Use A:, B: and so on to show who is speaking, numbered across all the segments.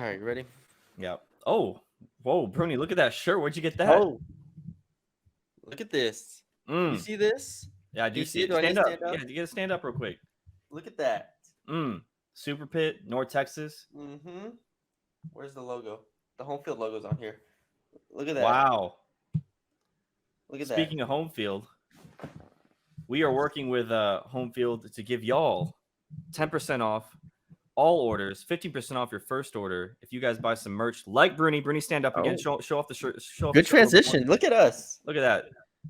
A: All right, you ready?
B: Yeah. Oh, whoa, Bruni, look at that shirt. Where'd you get that?
A: Oh, look at this. You
B: Mm.
A: see this?
B: Yeah, I
A: Do
B: do
A: you
B: see
A: see it?
B: it.
A: Do I need
B: Stand
A: to
B: up.
A: stand up?
B: Yeah, you gotta stand up real quick.
A: Look at that.
B: Super Pit, North Texas.
A: Mm-hmm. Where's the logo? The home field logo's on here. Look at that.
B: Wow.
A: Look at that.
B: Speaking of home field, we are working with home field to give y'all 10% off all orders, 15% off your first order if you guys buy some merch like Bruni. Bruni, stand up again.
A: Oh,
B: Show off the shirt. Show off the
A: good
B: shirt a little bit more.
A: transition. Look at us.
B: Look at that.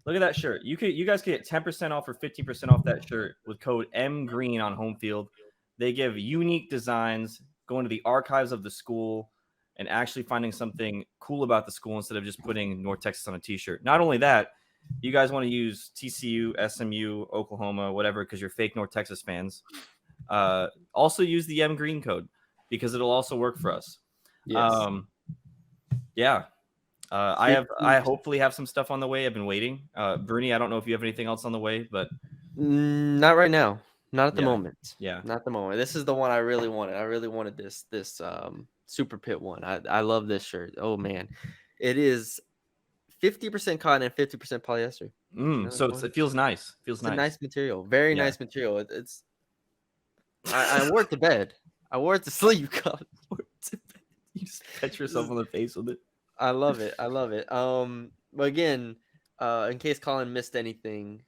B: Look at that shirt. You guys can get 10% off or 15% off that shirt with code MGreen on home field. They give unique designs, going to the archives of the school and actually finding something cool about the school instead of just putting North Texas on a t-shirt. Not only that, you guys want to use TCU, SMU, Oklahoma, whatever, because you're fake North Texas fans. Also use the M Green code because it'll also work for us.
A: Yes.
B: Yeah. I hopefully have some stuff on the way. I've been waiting. Bruni, I don't know if you have anything else on the way, but
A: Not right now. Not at the
B: Yeah.
A: moment.
B: Yeah.
A: Not at the moment. This is the one I really wanted. I really wanted this Super Pit one. I love this shirt. Oh man. It is 50% cotton and 50% polyester.
B: So it feels nice.
A: It's a nice material. Very
B: Yeah.
A: nice material. It's I wore it to bed. I wore it to sleep. God.
B: You just pat yourself on the face with it.
A: I love it. I love it. But again, in case Colin missed anything,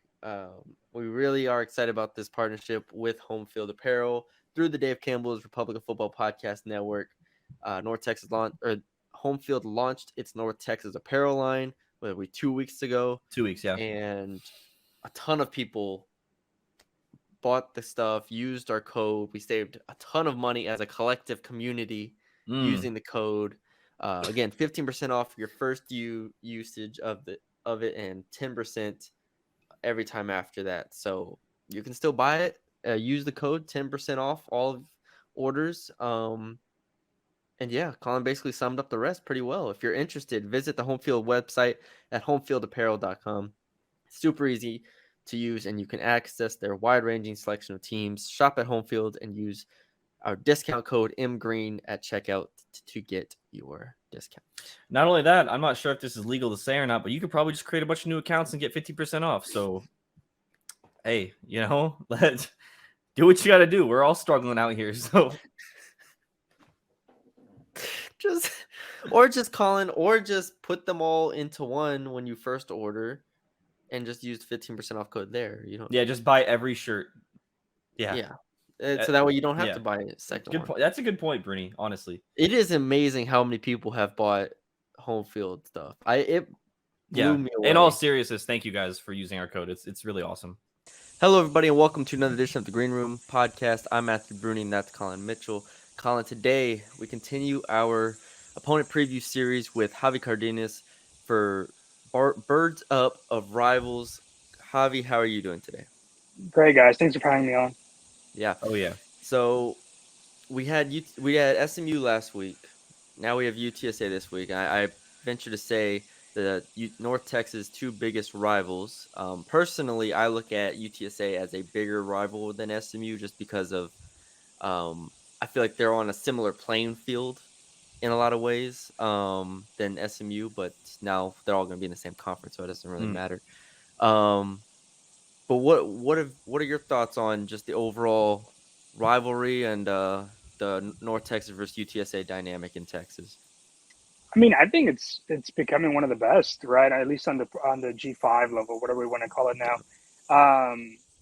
A: we really are excited about this partnership with Home Field Apparel through the Dave Campbell's Republic of Football Podcast Network. Home Field launched its North Texas apparel line, 2 weeks ago.
B: 2 weeks, yeah.
A: And a ton of people bought the stuff, used our code. We saved a ton of money as a collective community using the code. Again, 15% off your first usage of it, and 10% every time after that. So you can still buy it. Use the code 10% off all of orders. And yeah, Colin basically summed up the rest pretty well. If you're interested, visit the Home Field website at homefieldapparel.com. Super easy to use, and you can access their wide-ranging selection of teams. Shop at Home Field and use our discount code MGreen at checkout to get your discount.
B: Not only that, I'm not sure if this is legal to say or not, but you could probably just create a bunch of new accounts and get 50% off. So, hey, let's do what you got to do. We're all struggling out here. So,
A: just Colin, or just put them all into one when you first order and just use 15% off code there.
B: Yeah, just buy every shirt. Yeah.
A: So that way you don't have to buy a second one.
B: Point. That's a good point, Bruni, honestly.
A: It is amazing how many people have bought Home Field stuff. It blew me away.
B: In all seriousness, thank you guys for using our code. It's really awesome.
A: Hello, everybody, and welcome to another edition of the Green Room Podcast. I'm Matthew Brune, and that's Colin Mitchell. Colin, today we continue our opponent preview series with Javi Cardenas for Birds Up of Rivals. Javi, how are you doing today?
C: Great, guys. Thanks for having me on.
A: Yeah.
B: Oh, yeah.
A: So we had SMU last week. Now we have UTSA this week. I venture to say the North Texas two biggest rivals. Personally, I look at UTSA as a bigger rival than SMU just because of I feel like they're on a similar playing field in a lot of ways than SMU, but now they're all going to be in the same conference, so it doesn't really matter. But what are your thoughts on just the overall rivalry and the North Texas versus UTSA dynamic in Texas?
C: I mean, I think it's becoming one of the best, right? At least on the G5 level, whatever we want to call it now.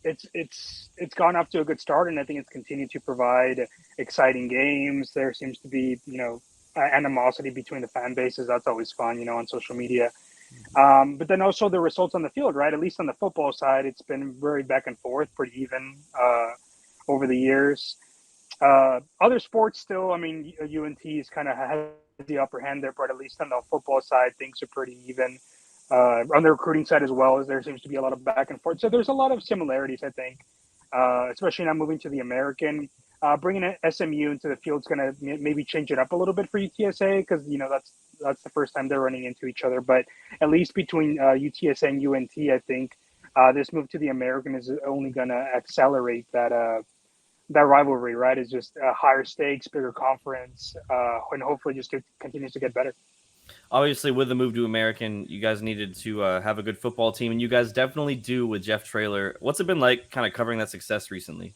C: It's gone off to a good start, and I think it's continued to provide exciting games. There seems to be animosity between the fan bases. That's always fun, on social media. But then also the results on the field, right? At least on the football side, it's been very back and forth, pretty even over the years. Other sports still, I mean, UNT is kind of has the upper hand there, but at least on the football side, things are pretty even. On the recruiting side as well, as there seems to be a lot of back and forth. So there's a lot of similarities, I think, especially now moving to the American. Bringing SMU into the field is going to maybe change it up a little bit for UTSA because, that's the first time they're running into each other. But at least between UTSA and UNT, I think this move to the American is only going to accelerate that rivalry, right? Is just higher stakes, bigger conference, and hopefully just continues to get better.
B: Obviously, with the move to American, you guys needed to have a good football team, and you guys definitely do with Jeff Traylor. What's it been like kind of covering that success recently?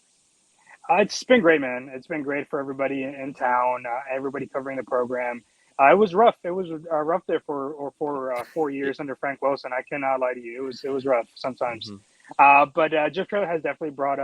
C: It's been great, man. It's been great for everybody in town, everybody covering the program. It was rough. It was rough there for 4 years under Frank Wilson. I cannot lie to you. It was rough sometimes. But Jeff Traylor has definitely brought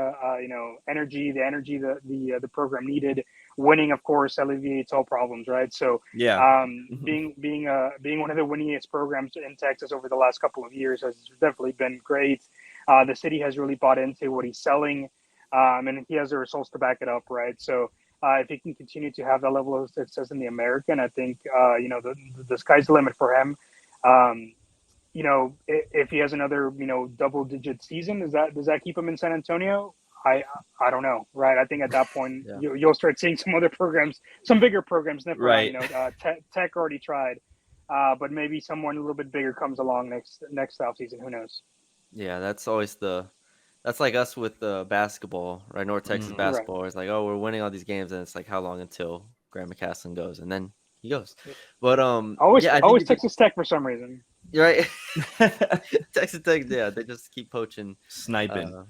C: energy, the program needed. Winning, of course, alleviates all problems, right? So,
B: Yeah.
C: being one of the winningest programs in Texas over the last couple of years has definitely been great. The city has really bought into what he's selling, and he has the results to back it up, right? So, if he can continue to have that level of success in the American, I think the sky's the limit for him. Um, if he has another, double-digit season, does that keep him in San Antonio? I don't know, right? I think at that point
A: Yeah.
C: you'll start seeing some other programs, some bigger programs.
B: Right.
C: Tech already tried, but maybe someone a little bit bigger comes along next offseason. Who knows?
A: Yeah, that's like us with basketball, right? North Texas
C: Right.
A: basketball. It's like, oh, we're winning all these games, and it's like, how long until Grant McCasland goes, and then he goes. But yeah, I think
C: Always Texas Tech for some reason.
A: you're right. Texas Tech, yeah, they just keep poaching,
B: Sniping.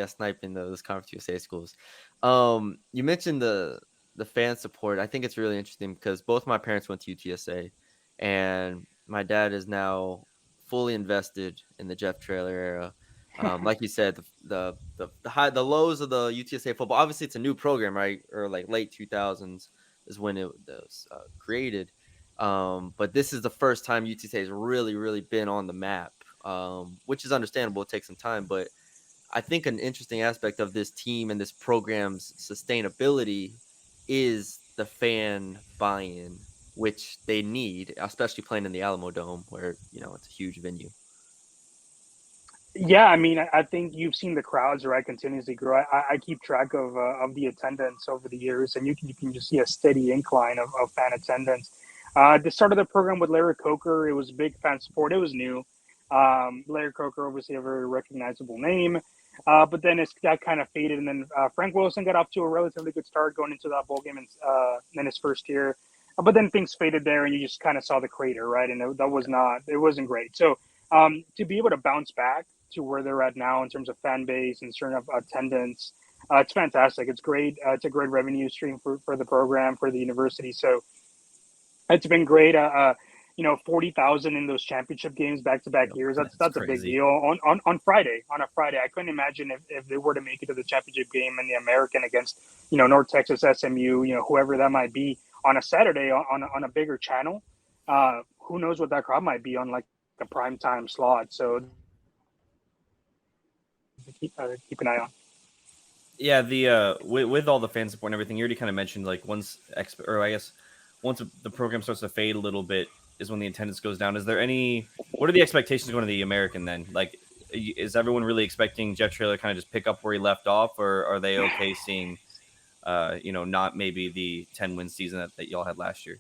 A: sniping those Conference USA schools. You mentioned the fan support. I think it's really interesting because both my parents went to UTSA, and my dad is now fully invested in the Jeff Traylor era. Like you said, the lows of the UTSA football. Obviously, it's a new program, right? Or like late 2000s is when it was created. But this is the first time UTSA has really, really been on the map, which is understandable. It takes some time, but I think an interesting aspect of this team and this program's sustainability is the fan buy-in, which they need, especially playing in the Alamo Dome, where it's a huge venue.
C: Yeah, I mean, I think you've seen the crowds, right, continuously grow. I keep track of the attendance over the years, and you can just see a steady incline of fan attendance. The start of the program with Larry Coker, it was big fan support. It was new. Larry Coker, obviously a very recognizable name, but then that kind of faded, and then Frank Wilson got off to a relatively good start going into that bowl game in his first year, but then things faded there, and you just kind of saw the crater, right, and it wasn't great. So to be able to bounce back to where they're at now in terms of fan base and certain of attendance. It's fantastic. It's great. It's a great revenue stream for the program, for the university. So it's been great. 40,000 in those championship games back-to-back years. That's a big
B: crazy.
C: deal. On a Friday. I couldn't imagine if they were to make it to the championship game in the American against, North Texas, SMU, whoever that might be on a Saturday on a bigger channel. Who knows what that crowd might be on like a primetime slot. So keep an eye on.
B: Yeah, the with all the fan support and everything, you already kind of mentioned like once the program starts to fade a little bit is when the attendance goes down. What are the expectations going to the American then? Like, is everyone really expecting Jeff Traylor kind of just pick up where he left off, or are they okay seeing, not maybe the 10-win season that y'all had last year?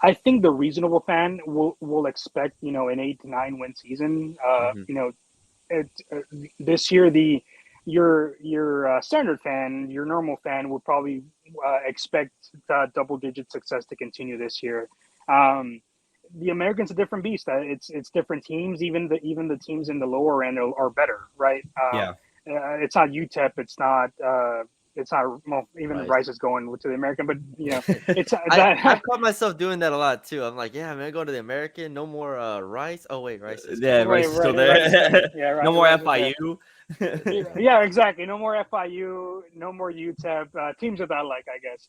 C: I think the reasonable fan will expect, an 8 to 9 win season. This year, your standard fan, your normal fan, will probably expect double-digit success to continue this year. The American's a different beast. It's different teams. Even the teams in the lower end are better, right?
B: Yeah.
C: It's not UTEP. It's not. Well, even
A: Right.
C: Rice is going to the American, but it's.
A: I caught myself doing that a lot too. I'm like, yeah, man, going to the American. No more Rice. Oh wait, Rice is
B: Yeah,
A: gone.
B: Rice is still
C: Rice
B: there.
C: yeah,
B: No more
C: Rice is
B: FIU.
C: yeah, exactly. No more FIU. No more UTEP. Teams of that like, I guess.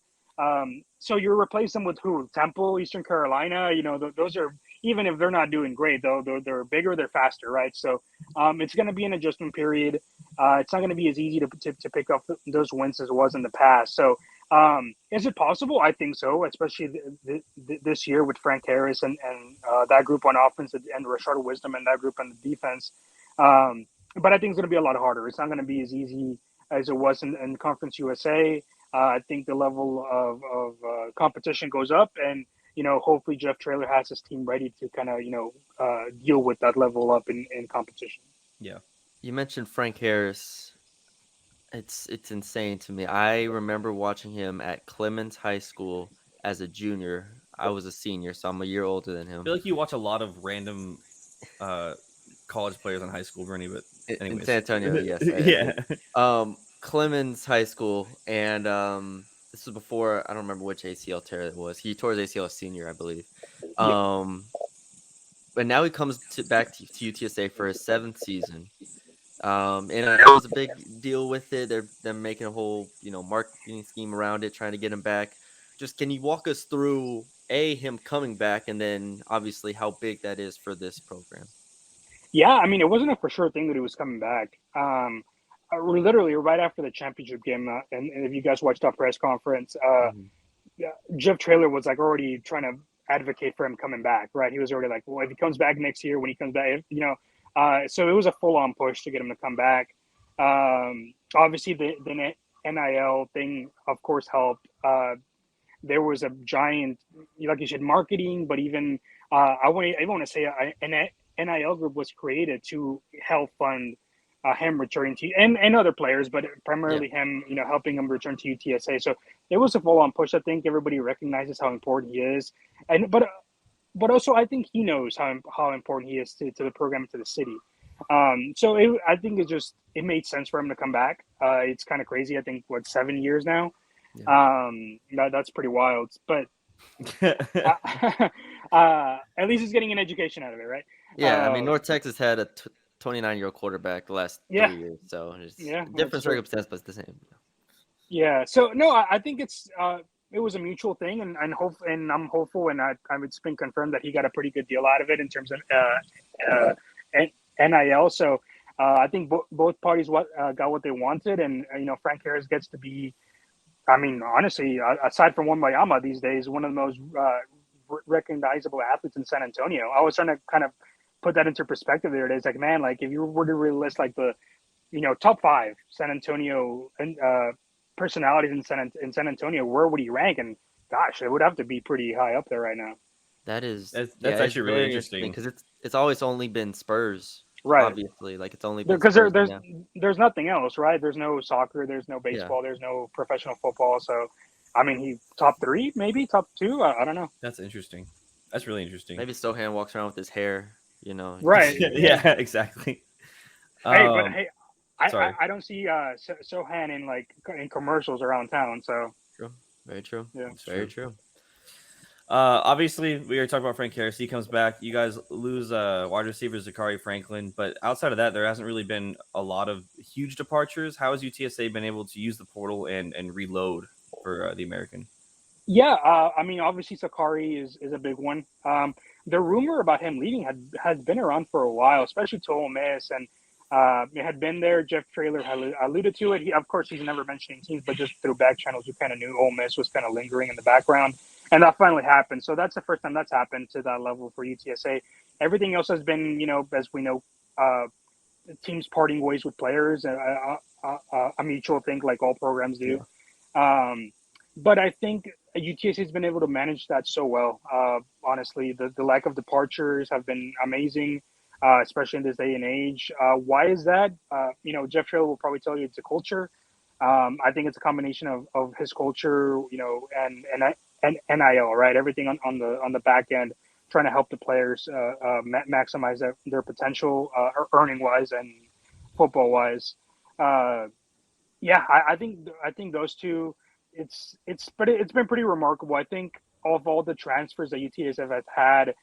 C: So you replace them with who? Temple, Eastern Carolina. Those are, even if they're not doing great, though, they're bigger, they're faster, right? So it's going to be an adjustment period. It's not going to be as easy to pick up those wins as it was in the past. So is it possible? I think so, especially this year with Frank Harris and that group on offense and Rashard Wisdom and that group on the defense. But I think it's going to be a lot harder. It's not going to be as easy as it was in Conference USA. I think the level of competition goes up, and hopefully Jeff Traylor has his team ready to kind of deal with that level up in competition.
B: Yeah.
A: You mentioned Frank Harris. It's insane to me. I remember watching him at Clemens High School as a junior. I was a senior, so I'm a year older than
B: I
A: him.
B: feel like you watch a lot of random college players in high school, Bernie. But
A: In
B: anyways,
A: San Antonio, yes, I
B: yeah,
A: did. Clemens High School, and this was before, I don't remember which ACL tear it was. He tore his ACL as senior, I believe.
C: Yeah.
A: But now he comes back to UTSA for his 7th season. And that was a big deal with it. They're making a whole, marketing scheme around it, trying to get him back. Just can you walk us through him coming back, and then obviously how big that is for this program?
C: Yeah, I mean, it wasn't a for sure thing that he was coming back. Literally right after the championship game, and if you guys watched our press conference,
A: Mhm.
C: yeah, Jeff Traylor was like already trying to advocate for him coming back, right? He was already like, well, if he comes back next year, when he comes back, so it was a full on push to get him to come back. Obviously, the NIL thing, of course, helped. There was a giant, like you said, marketing, but even I want to say an NIL group was created to help fund him returning to and other players, but
A: Yeah.
C: primarily him, helping him return to UTSA. So it was a full on push. I think everybody recognizes how important he is, and but also I think he knows how important he is to the program, to the city. So I think it made sense for him to come back. It's kind of crazy. I think 7 years now.
A: Yeah.
C: That's pretty wild, but at least he's getting an education out of it, right?
A: Yeah, I mean, North Texas had a 29-year-old quarterback the last
C: Yeah,
A: 3 years, so it's
C: yeah, that's
A: different
C: true.
A: circumstance, but it's the same.
C: Yeah, so no, I think it was a mutual thing, and I'm hopeful, and it's been confirmed that he got a pretty good deal out of it in terms of NIL. So I think both parties got what they wanted, and Frank Harris gets to be. I mean, honestly, aside from Wembayama these days, one of the most recognizable athletes in San Antonio. I was trying to kind of put that into perspective there. It is like, man, like if you were to really list like the, top 5 San Antonio and personalities in San Antonio, where would he rank? And gosh, it would have to be pretty high up there right now.
A: That is,
B: that's
A: yeah, it's
B: actually really
A: very interesting
B: interesting.
A: because it's always only been Spurs,
C: Right.
A: obviously. Like it's only been
C: Because
A: Spurs, and yeah,
C: there's nothing else, right? There's no soccer, there's no
A: yeah.
C: baseball, there's no professional football. So, I mean, he top 3, maybe top 2. I don't know.
B: That's interesting. That's really interesting.
A: Maybe Sohan walks around with his hair,
C: Right. Yeah.
B: Yeah, exactly.
C: Hey, but
B: Um,
C: hey,
B: sorry.
C: I don't see Sohan in commercials around town. So
A: True, very true.
C: yeah.
A: It's very true.
B: Obviously, we already talked about Frank Harris. He comes back. You guys lose wide receiver Zachary Franklin, but outside of that, there hasn't really been a lot of huge departures. How has UTSA been able to use the portal and reload for the American?
C: Yeah, I mean, obviously Sakari is a big one. The rumor about him leaving has been around for a while, especially to Ole Miss, and it had been there. Jeff Traylor had alluded to it. Of course, he's never mentioning teams, but just through back channels, we kind of knew Ole Miss was kind of lingering in the background, and that finally happened. So that's the first time that's happened to that level for UTSA. Everything else has been, as we know, uh, teams parting ways with players, a mutual thing like all programs do.
A: Yeah.
C: But I think UTSA has been able to manage that so well. Honestly, the lack of departures have been amazing, especially in this day and age. Why is that? Jeff Traylor will probably tell you it's a culture. I think it's a combination of his culture, and NIL, right? Everything on the back end, trying to help the players maximize their potential, earning wise and football wise. Uh, yeah, I think those two. It's been pretty remarkable. I think of all the transfers that UTSA has had,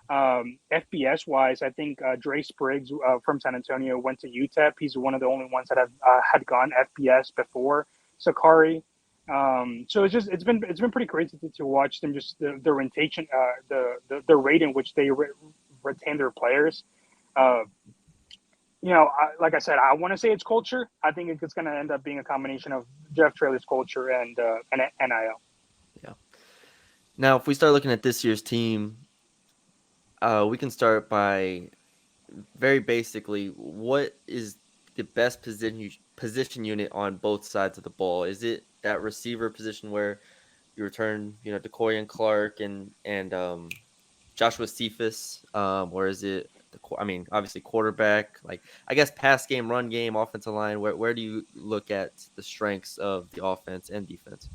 C: FBS wise, I think Dre Spriggs from San Antonio went to UTEP. He's one of the only ones that have had gone FBS before Sakari. So it's been pretty crazy to watch them, just the rotation, the rate in which they retain their players. Uh, like I said, I want to say it's culture. I think it's going to end up being a combination of Jeff Traylor's culture and NIL.
A: Yeah. Now, if we start looking at this year's team, we can start by very basically, what is the best position unit on both sides of the ball? Is it that receiver position where you return, DeCoy and Clark and Joshua Cephas, or is it obviously quarterback? Like, I guess pass game, run game, offensive line. Where do you look at the strengths of the offense and defense?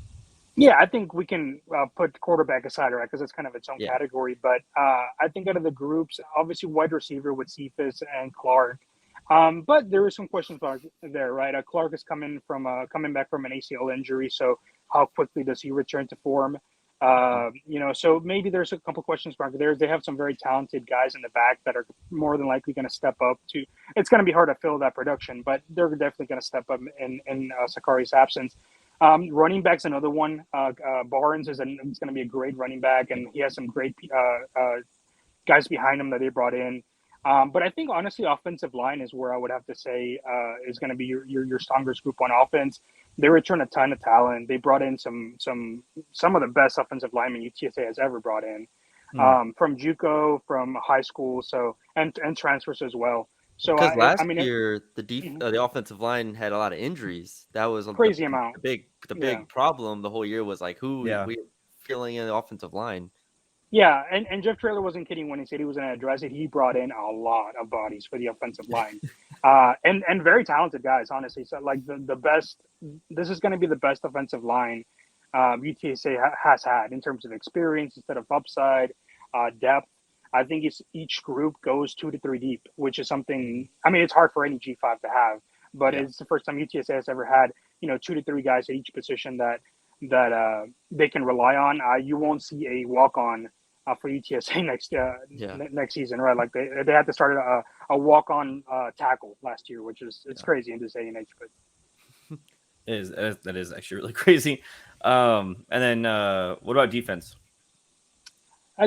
C: Yeah, I think we can put quarterback aside, right? Because it's kind of its own
A: Yeah,
C: category. But I think out of the groups, obviously wide receiver with Cephas and Clark. But there is some questions about there, right? Clark is coming back from an ACL injury, so how quickly does he return to form? So maybe there's a couple questions mark there. They have some very talented guys in the back that are more than likely going to step up to. It's going to be hard to fill that production, but they're definitely going to step up in Sakari's absence. Running back's another one. Barnes is going to be a great running back, and he has some great guys behind him that they brought in. But I think honestly, offensive line is where I would have to say is going to be your strongest group on offense. They return a ton of talent. They brought in some of the best offensive linemen UTSA has ever brought in, from JUCO, from high school, so and transfers as well. So
A: because
C: I
A: last
C: mean,
A: year
C: mhm,
A: the offensive line had a lot of injuries. That was
C: crazy amount.
A: the
C: Yeah.
A: big problem the whole year was like who
B: Yeah.
A: we filling in the offensive line.
C: Yeah, and Jeff Traylor wasn't kidding when he said he was going to address it. He brought in a lot of bodies for the offensive line, and very talented guys, honestly. So like the best, this is going to be the best offensive line UTSA has had in terms of experience instead of upside, depth. I think each group goes 2 to 3 deep, which is something. I mean, it's hard for any G5 to have, but
A: Yeah.
C: it's the first time UTSA has ever had 2 to 3 guys at each position that they can rely on. You won't see a walk on for UTSA
A: Yeah.
C: next season, right? Like they had to start a walk on tackle last year, which is it's
A: Yeah.
C: crazy in this day and age. But
B: That is actually really crazy. And then what about defense?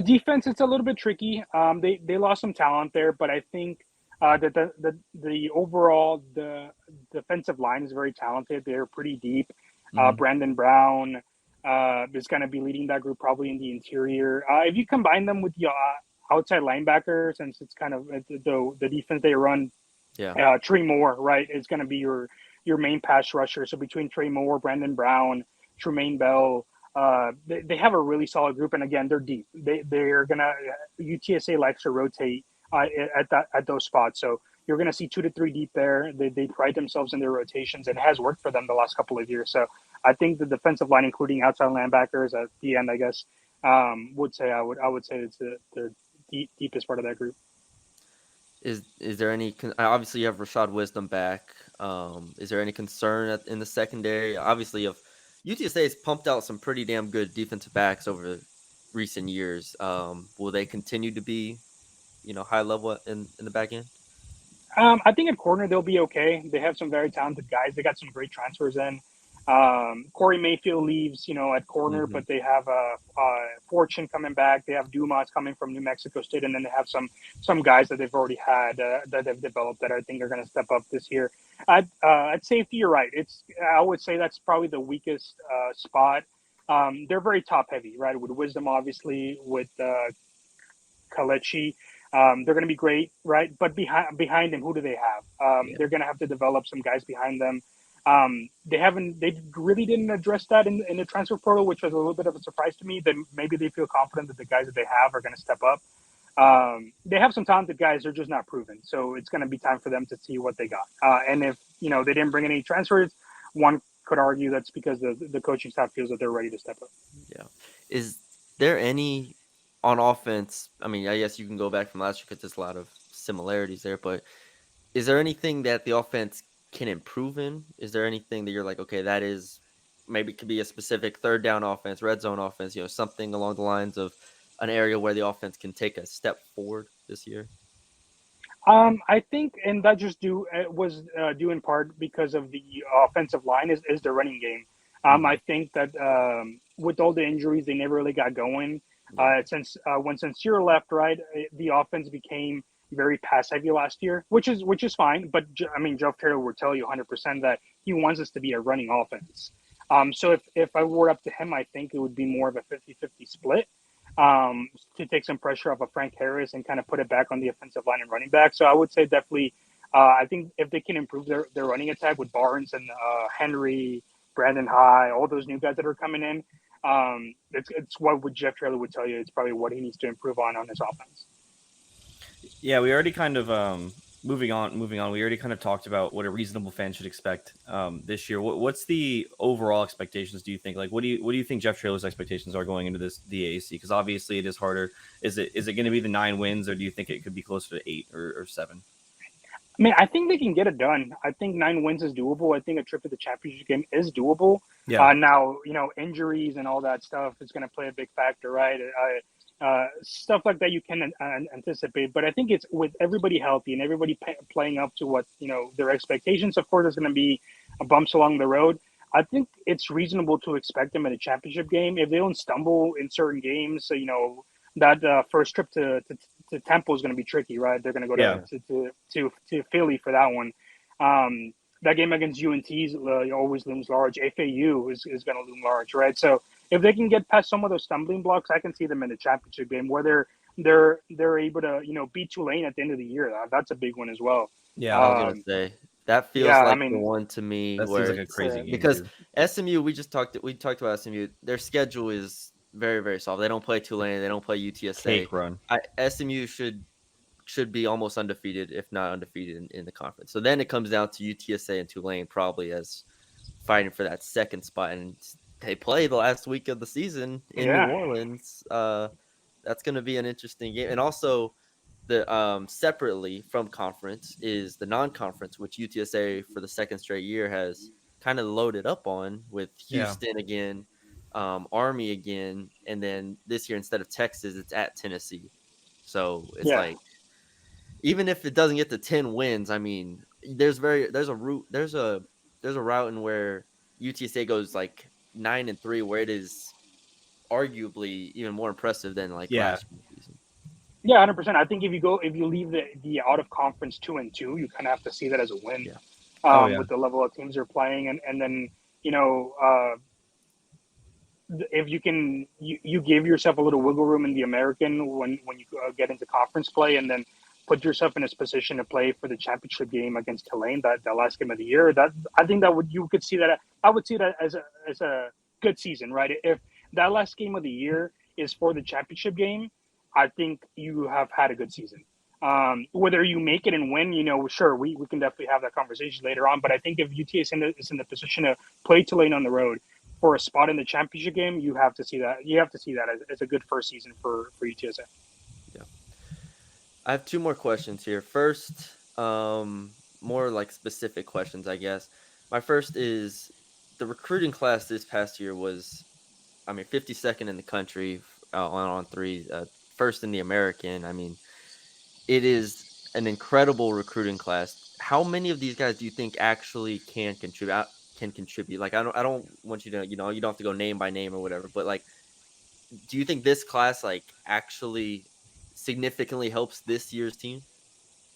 C: defense, it's a little bit tricky. They lost some talent there, but I think that the overall the defensive line is very talented. They're pretty deep.
B: Mm-hmm.
C: Brandon Brown is going to be leading that group probably in the interior. If you combine them with the outside linebacker, since it's kind of the defense they run,
A: Yeah.
C: Trey Moore, right, is going to be your main pass rusher. So between Trey Moore, Brandon Brown, Tremaine Bell, they have a really solid group, and again, they're deep. They're gonna UTSA likes to rotate at those spots, so you're gonna see 2 to 3 deep there. They pride themselves in their rotations, and it has worked for them the last couple of years. So I think the defensive line, including outside linebackers at the end, I guess, would say I would say it's the deepest part of that group.
A: Is there any obviously you have Rashad Wisdom back. Is there any concern in the secondary? Obviously, if UTSA has pumped out some pretty damn good defensive backs over recent years, will they continue to be, high level in the back end?
C: I think at corner they'll be okay. They have some very talented guys. They got some great transfers in. Corey Mayfield leaves, at corner,
B: Mm-hmm.
C: but they have Fortune coming back. They have Dumas coming from New Mexico State, and then they have some guys that they've already had that they've developed that I think are going to step up this year. At safety, you're right. I would say that's probably the weakest spot. They're very top heavy, right? With Wisdom, obviously, with Kalechi. They're going to be great, right? But behind them, who do they have?
A: Yeah.
C: They're going to have to develop some guys behind them. They really didn't address that in the transfer portal, which was a little bit of a surprise to me. That maybe they feel confident that the guys that they have are going to step up. They have some talented guys; they're just not proven. So it's going to be time for them to see what they got. And if they didn't bring any transfers, one could argue that's because the coaching staff feels that they're ready to step up.
A: Yeah. Is there any on offense? I mean, I guess you can go back from last year because there's a lot of similarities there, but is there anything that the offense can improve in? Is there anything that you're like, okay, that is maybe could be a specific third down offense, red zone offense, something along the lines of an area where the offense can take a step forward this year?
C: I think, and that just was due in part because of the offensive line is the running game. I
A: Mhm.
C: think that with all the injuries, they never really got going.
A: Yeah.
C: Since when Sincere left, right, the offense became very pass heavy last year, which is fine. But I mean, Jeff Traylor will tell you 100% that he wants us to be a running offense. So if I were up to him, I think it would be more of a 50-50 split, to take some pressure off of Frank Harris and kind of put it back on the offensive line and running back. So I would say definitely, I think if they can improve their running attack with Barnes and Henry, Brandon High, all those new guys that are coming in, It's what Jeff Traylor would tell you. It's probably what he needs to improve on his offense.
B: Yeah, we already kind of moving on. We already kind of talked about what a reasonable fan should expect this year. What's the overall expectations? Do you think? Like, what do you think Jeff Traylor's expectations are going into the AAC? Because obviously it is harder. Is it going to be the 9 wins, or do you think it could be closer to 8 or 7?
C: I mean, I think they can get it done. I think 9 wins is doable. I think a trip to the championship game is doable.
B: Yeah.
C: Now, injuries and all that stuff is going to play a big factor, right? Stuff like that you can anticipate. But I think it's with everybody healthy and everybody playing up to what, their expectations. Of course, there's going to be bumps along the road. I think it's reasonable to expect them in a championship game. If they don't stumble in certain games, so, that first trip to Temple is going to be tricky, right? They're going to go to Philly for that one. That game against UNT always looms large. FAU is going to loom large, right? So if they can get past some of those stumbling blocks, I can see them in the championship game where they're able to beat Tulane at the end of the year. That's a big one as well.
B: Yeah,
A: I was gonna say that feels like the one to me
B: that
A: where
B: seems like a crazy game
A: because
B: too.
A: SMU we talked about SMU. Their schedule is very, very soft. They don't play Tulane. They don't play UTSA.
B: Cake run.
A: SMU should be almost undefeated, if not undefeated in the conference. So then it comes down to UTSA and Tulane probably as fighting for that second spot. And they play the last week of the season in New Orleans. That's going to be an interesting game. And also the separately from conference is the non-conference, which UTSA for the second straight year has kind of loaded up on with Houston again. Army again, and then this year instead of Texas, it's at Tennessee. So it's like, even if it doesn't get to 10 wins, I mean, there's a route in where UTSA goes like 9-3, where it is arguably even more impressive than like last year's season.
C: Yeah, 100%. I think if you leave the out of conference 2-2, you kind of have to see that as a win. With the level of teams they're playing, and then if you can, you give yourself a little wiggle room in the American when you get into conference play, and then put yourself in a position to play for the championship game against Tulane, that last game of the year. That I think you could see that. I would see that as a good season, right? If that last game of the year is for the championship game, I think you have had a good season. Whether you make it and win, sure, we can definitely have that conversation later on. But I think if UTSA is in the position to play Tulane on the road for a spot in the championship game, you have to see that. You have to see that as a good first season for UTSA.
A: Yeah. I have 2 more questions here. First, more like specific questions, I guess. My first is the recruiting class this past year was, 52nd in the country on 3, first in the American. I mean, it is an incredible recruiting class. How many of these guys do you think actually can contribute? Like, I don't want you to, you don't have to go name by name or whatever, but like, do you think this class like actually significantly helps this year's team?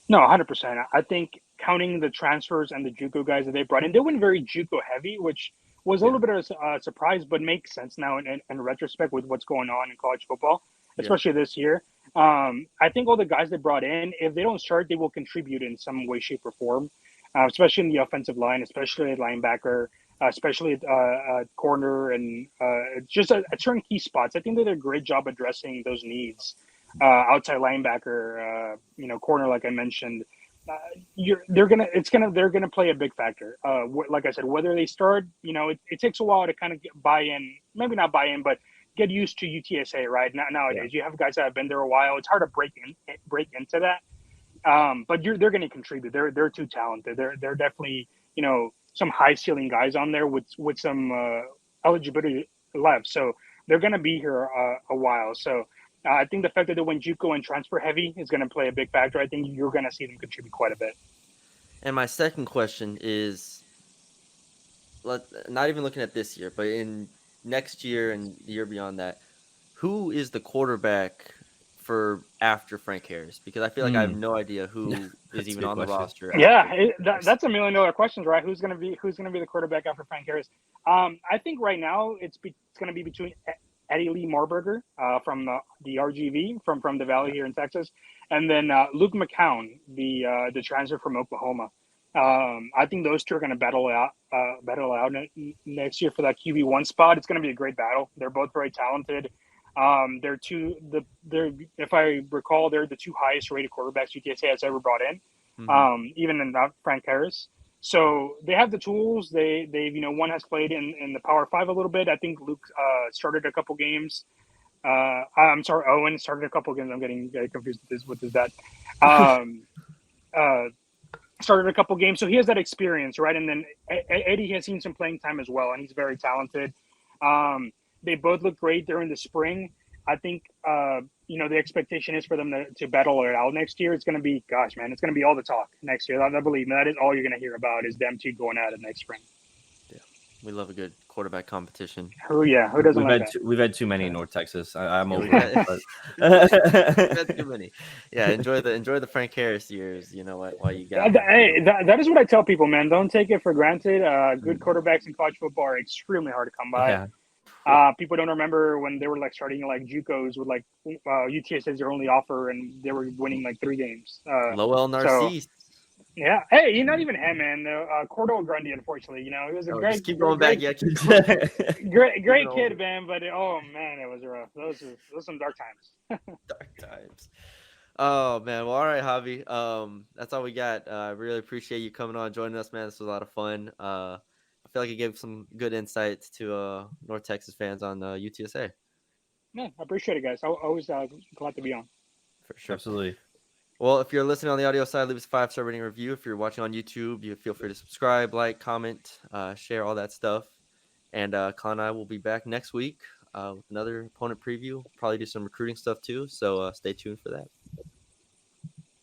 C: No, 100%. I think counting the transfers and the JUCO guys that they brought in, they went very JUCO heavy, which was a little bit of a surprise, but makes sense now in retrospect with what's going on in college football, especially this year. I think all the guys they brought in, if they don't start, they will contribute in some way, shape, or form, especially in the offensive line, especially at linebacker, especially at corner, and just at certain key spots. I think they did a great job addressing those needs. Outside linebacker, corner, like I mentioned, they're gonna play a big factor. Like I said, whether they start, it takes a while to kind of buy in, maybe not buy in, but get used to UTSA, right? Nowadays, you have guys that have been there a while. It's hard to break into that. But they're going to contribute. They're too talented. They're definitely some high ceiling guys on there with some eligibility left. So they're going to be here a while. So I think the fact that they went JUCO and transfer heavy is going to play a big factor. I think you're going to see them contribute quite a bit.
A: And my second question is, not even looking at this year, but in next year and the year beyond that, who is the quarterback for after Frank Harris? Because I feel like I have no idea who is even on the roster.
C: Yeah, that's $1 million question, right? Who's going to be the quarterback after Frank Harris? I think right now it's going to be between Eddie Lee Marburger from the RGV from the Valley here in Texas, and then Luke McCown, the transfer from Oklahoma. I think those two are going to battle out next year for that QB1 spot. It's going to be a great battle. They're both very talented. They're if I recall, they're the two highest rated quarterbacks UTSA has ever brought in, even in Frank Harris. So they have the tools. They've one has played in the Power Five a little bit. I think Luke started a couple games. I'm sorry, Owen started a couple games. I'm getting very confused with this. What is that? Started a couple games, so he has that experience, right? And then Eddie has seen some playing time as well, and he's very talented. They both look great during the spring. I think the expectation is for them to battle it out next year. It's going to be, gosh, man, it's going to be all the talk next year. I believe that is all you're going to hear about is them two going at it next spring.
A: Yeah, we love a good quarterback competition.
C: Who doesn't like that?
B: We've had too many in North Texas. I'm over
A: it. We've had too many. Yeah, enjoy the Frank Harris years. You know what? While you got.
C: Hey, that is what I tell people, man. Don't take it for granted. Good quarterbacks in college football are extremely hard to come by.
B: Yeah.
C: People don't remember when they were like starting like JUCOs with like UTSA as their only offer, and they were winning like 3 games.
A: Lowell Narcisse.
C: So, yeah. Hey, you're not even him, man. Cordell Grundy, unfortunately, he was a great.
A: Just keep going back. Yeah,
C: great kid, man. But oh man, it was rough. Those were some dark times.
A: Dark times. Oh man. Well, all right, Javi. That's all we got. I really appreciate you coming on, joining us, man. This was a lot of fun. I feel like you gave some good insights to North Texas fans on UTSA.
C: Yeah, I appreciate it, guys. I always glad to be on.
A: For sure.
B: Absolutely.
A: Well, if you're listening on the audio side, leave us a 5-star rating review. If you're watching on YouTube, you feel free to subscribe, like, comment, share, all that stuff. And Colin and I will be back next week with another opponent preview. Probably do some recruiting stuff too. So stay tuned for that.